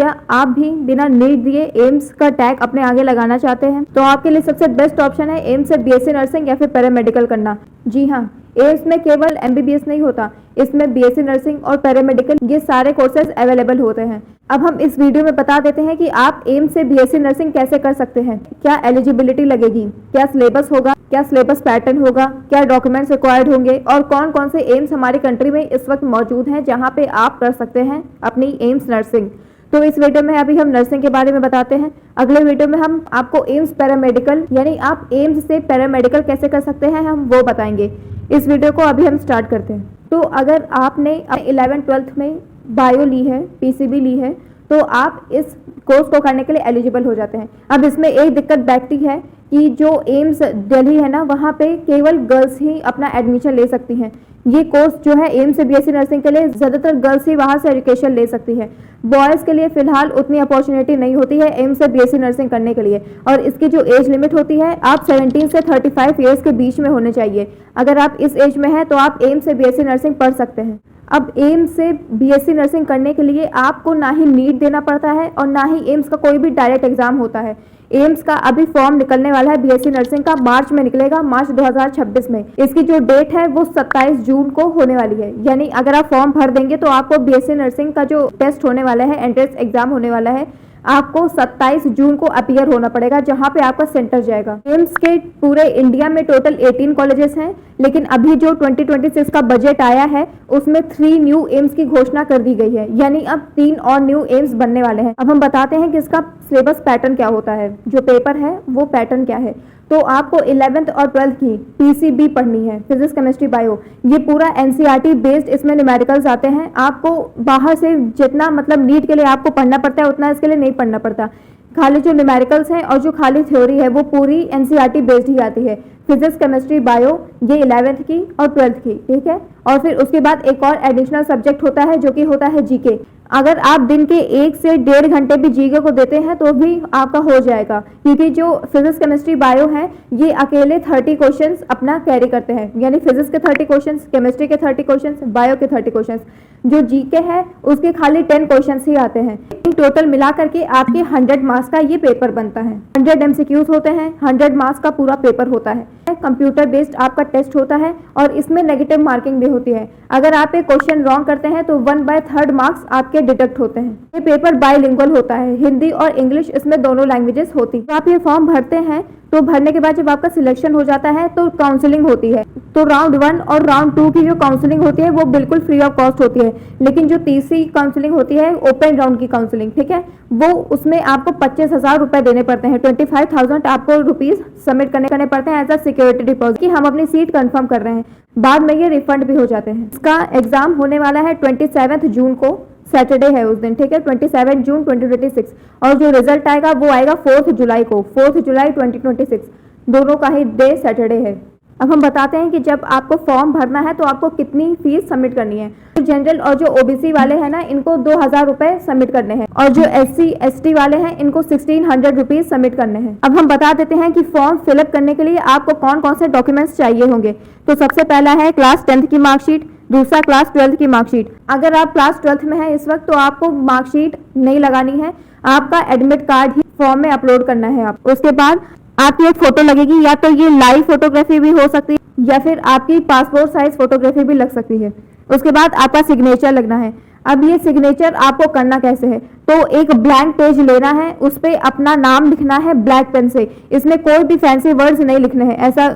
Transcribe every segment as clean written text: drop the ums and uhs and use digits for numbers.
क्या आप भी बिना नीट दिए एम्स का टैग अपने आगे लगाना चाहते हैं? तो आपके लिए सबसे बेस्ट ऑप्शन है एम्स से बीएससी नर्सिंग या फिर पैरामेडिकल करना। जी हाँ, एम्स में केवल एमबीबीएस नहीं होता, इसमें बीएससी नर्सिंग और पैरामेडिकल ये सारे कोर्सेज अवेलेबल होते हैं। अब हम इस वीडियो में बता देते हैं कि आप एम्स से बीएससी नर्सिंग कैसे कर सकते हैं, क्या एलिजिबिलिटी लगेगी, क्या सिलेबस होगा, क्या सिलेबस पैटर्न होगा, क्या डॉक्यूमेंट्स रिक्वायर्ड होंगे और कौन कौन से एम्स हमारी कंट्री में इस वक्त मौजूद हैं जहां पे आप कर सकते हैं अपनी एम्स नर्सिंग। तो इस वीडियो में अभी हम नर्सिंग के बारे में बताते हैं। अगले वीडियो में हम आपको एम्स पैरामेडिकल यानी आप एम्स से पैरामेडिकल कैसे कर सकते हैं हम वो बताएंगे। इस वीडियो को अभी हम स्टार्ट करते हैं। तो अगर आपने 11th-12th में बायो ली है, पीसीबी ली है, तो आप इस कोर्स को करने के लिए एलिजिबल हो जाते हैं। अब इसमें एक दिक्कत बैठती है कि जो एम्स दिल्ली है ना, वहाँ पे केवल गर्ल्स ही अपना एडमिशन ले सकती हैं। ये कोर्स जो है एम्स से बीएससी नर्सिंग के लिए ज़्यादातर गर्ल्स ही वहाँ से एजुकेशन ले सकती है। बॉयज़ के लिए फ़िलहाल उतनी अपॉर्चुनिटी नहीं होती है एम्स से बीएससी नर्सिंग करने के लिए। और इसकी जो एज लिमिट होती है, आप 17 से 35 ईयर्स के बीच में होने चाहिए। अगर आप इस एज में हैं तो आप एम्स से बीएससी नर्सिंग पढ़ सकते हैं। अब एम्स से बीएससी नर्सिंग करने के लिए आपको ना ही नीट देना पड़ता है और ना ही एम्स का कोई भी डायरेक्ट एग्जाम होता है। एम्स का अभी फॉर्म निकलने वाला है बीएससी नर्सिंग का, मार्च में निकलेगा, मार्च 2026 में। इसकी जो डेट है वो 27 जून को होने वाली है। यानी अगर आप फॉर्म भर देंगे तो आपको बीएससी नर्सिंग का जो टेस्ट होने वाला है, एंट्रेंस एग्जाम होने वाला है, आपको 27 जून को अपीयर होना पड़ेगा, जहां पे आपका सेंटर जाएगा। एम्स के पूरे इंडिया में टोटल 18 कॉलेजेस हैं, लेकिन अभी जो 2026 का बजट आया है उसमें 3 न्यू एम्स की घोषणा कर दी गई है। यानी अब 3 और न्यू एम्स बनने वाले हैं। अब हम बताते हैं कि इसका सिलेबस पैटर्न क्या होता है, जो पेपर है वो पैटर्न क्या है। तो आपको 11th और 12th की पीसीबी पढ़नी है, फिजिक्स केमिस्ट्री बायो। ये पूरा एनसीईआरटी बेस्ड इसमें न्यूमेरिकल्स आते हैं। आपको बाहर से जितना मतलब नीट के लिए आपको पढ़ना पड़ता है उतना इसके लिए नहीं पढ़ना पड़ता। खाली जो न्यूमेरिकल्स हैं और जो खाली थ्योरी है वो पूरी एनसीईआरटी बेस्ड ही आती है। फिजिक्स केमिस्ट्री बायो ये 11th की और 12th की, ठीक है। और फिर उसके बाद एक और एडिशनल सब्जेक्ट होता है जो कि होता है जीके। अगर आप दिन के 1 से 1.5 घंटे भी जीके को देते हैं तो भी आपका हो जाएगा, क्योंकि जो फिजिक्स केमिस्ट्री बायो है ये अकेले 30 क्वेश्चंस अपना कैरी करते हैं। यानी फिजिक्स के 30 क्वेश्चंस, केमिस्ट्री के 30 क्वेश्चंस, बायो के 30 क्वेश्चंस। जो जीके है उसके खाली 10 क्वेश्चंस ही आते हैं। टोटल मिला करके आपके 100 मार्क्स का ये पेपर बनता है। 100 एमसीक्यूज होते हैं, 100 मार्क्स का पूरा पेपर होता है। कंप्यूटर बेस्ड आपका टेस्ट होता है और इसमें नेगेटिव मार्किंग भी होती है। अगर आप एक क्वेश्चन रॉन्ग करते हैं तो 1/3 मार्क्स आपके डिडक्ट होते हैं। ये पेपर बाइलिंगुअल होता है, हिंदी और इंग्लिश इसमें दोनों लैंग्वेजेस होती है। आप ये फॉर्म भरते हैं तो भरने के बाद जब आपका सिलेक्शन हो जाता है तो काउंसलिंग होती है। तो राउंड 1 और राउंड 2 की जो काउंसलिंग होती है वो बिल्कुल फ्री ऑफ कॉस्ट होती है। लेकिन जो तीसरी काउंसलिंग होती है, ओपन राउंड की काउंसलिंग, ठीक है, वो उसमें आपको 25,000 रुपए देने पड़ते हैं। 25,000 आपको रुपीज सबमिट करने पड़ते हैं एज अ सिक्योरिटी डिपॉजिट कि हम अपनी सीट कंफर्म कर रहे हैं। बाद में ये रिफंड भी हो जाते हैं। इसका एग्जाम होने वाला है 27 जून को, सैटरडे है उस दिन, ठीक है, 27 जून 2026। और जो रिजल्ट आएगा वो आएगा 4 जुलाई को, 4 जुलाई 2026। दोनों का ही डे सैटरडे है। अब हम बताते हैं कि जब आपको फॉर्म भरना है तो आपको कितनी फीस सबमिट करनी है। तो जनरल और जो ओबीसी वाले हैं ना, इनको 2,000 रुपए सबमिट करने हैं और जो SC ST वाले हैं इनको 1600 रुपीज सबमिट करने हैं। अब हम बता देते हैं कि फॉर्म फिलअप करने के लिए आपको कौन कौन से डॉक्यूमेंट्स चाहिए होंगे। तो सबसे पहला है क्लास 10th की मार्कशीट, दूसरा क्लास 12th की मार्कशीट। अगर आप क्लास 12th में हैं इस वक्त तो आपको मार्कशीट नहीं लगानी है, आपका एडमिट कार्ड ही फॉर्म में अपलोड करना है। आप उसके बाद आपकी एक फोटो लगेगी, या तो ये लाइव फोटोग्राफी भी हो सकती है या फिर आपकी पासपोर्ट साइज फोटोग्राफी भी लग सकती है। उसके बाद आपका सिग्नेचर लगना है। अब ये सिग्नेचर आपको करना कैसे है, तो एक ब्लैंक पेज लेना है, उस पर अपना नाम लिखना है ब्लैक पेन से। इसमें कोई भी फैंसी वर्ड्स नहीं लिखने हैं, ऐसा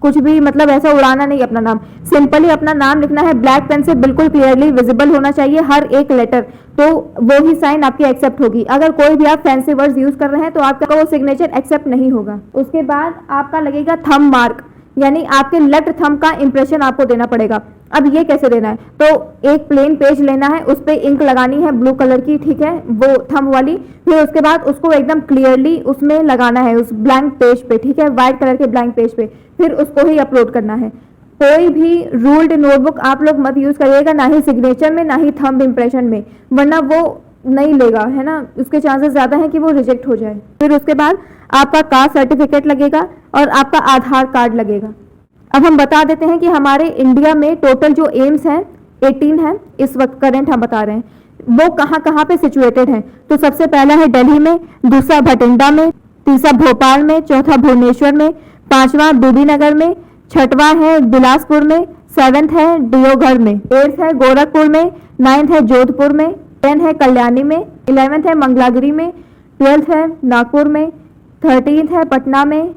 कुछ भी मतलब ऐसा उड़ाना नहीं अपना नाम, सिंपली अपना नाम लिखना है ब्लैक पेन से, बिल्कुल क्लियरली विजिबल होना चाहिए हर एक लेटर, तो वो ही साइन आपकी एक्सेप्ट होगी। अगर कोई भी आप फैंसी वर्ड्स यूज कर रहे हैं तो आपका वो सिग्नेचर एक्सेप्ट नहीं होगा। उसके बाद आपका लगेगा थंब मार्क, यानी आपके लेफ्ट थंब का इंप्रेशन आपको देना पड़ेगा। अब ये कैसे देना है, तो एक प्लेन पेज लेना है, उस पर इंक लगानी है ब्लू कलर की, ठीक है, वो थंब वाली। फिर उसके बाद उसको एकदम क्लियरली उसमें लगाना है उस ब्लैंक पेज पे, ठीक है, व्हाइट कलर के ब्लैंक पेज पे। फिर उसको ही अपलोड करना है। कोई भी रूल्ड नोटबुक आप लोग मत यूज करिएगा, ना ही सिग्नेचर में ना ही थंब इंप्रेशन में, वरना वो नहीं लेगा, है ना, उसके चांसेस ज्यादा है कि वो रिजेक्ट हो जाए। फिर उसके बाद आपका कास्ट सर्टिफिकेट लगेगा और आपका आधार कार्ड लगेगा। अब हम बता देते हैं कि हमारे इंडिया में टोटल जो एम्स हैं 18 हैं इस वक्त, करंट हम बता रहे हैं। वो कहाँ कहाँ पे सिचुएटेड हैं। तो सबसे पहला है दिल्ली में, दूसरा भटिंडा में, तीसरा भोपाल में, चौथा भुवनेश्वर में, पांचवा बीबीनगर में, छठवां है बिलासपुर में, 7th है डियोघर में, 8th है गोरखपुर में, 9th है जोधपुर में, 10th है कल्याणी में, 11th है मंगलागिरी में, 12th है नागपुर में, 13th है पटना में,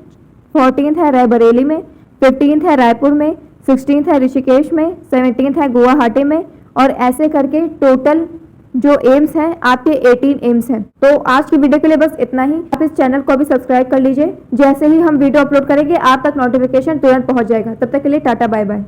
14th है रायबरेली में, 15th है रायपुर में, 16th है ऋषिकेश में, 17th है गुवाहाटी में, और ऐसे करके टोटल जो एम्स हैं आपके 18 एम्स हैं। तो आज की वीडियो के लिए बस इतना ही। आप इस चैनल को भी सब्सक्राइब कर लीजिए, जैसे ही हम वीडियो अपलोड करेंगे आप तक नोटिफिकेशन तुरंत पहुंच जाएगा। तब तक के लिए टाटा बाय बाय।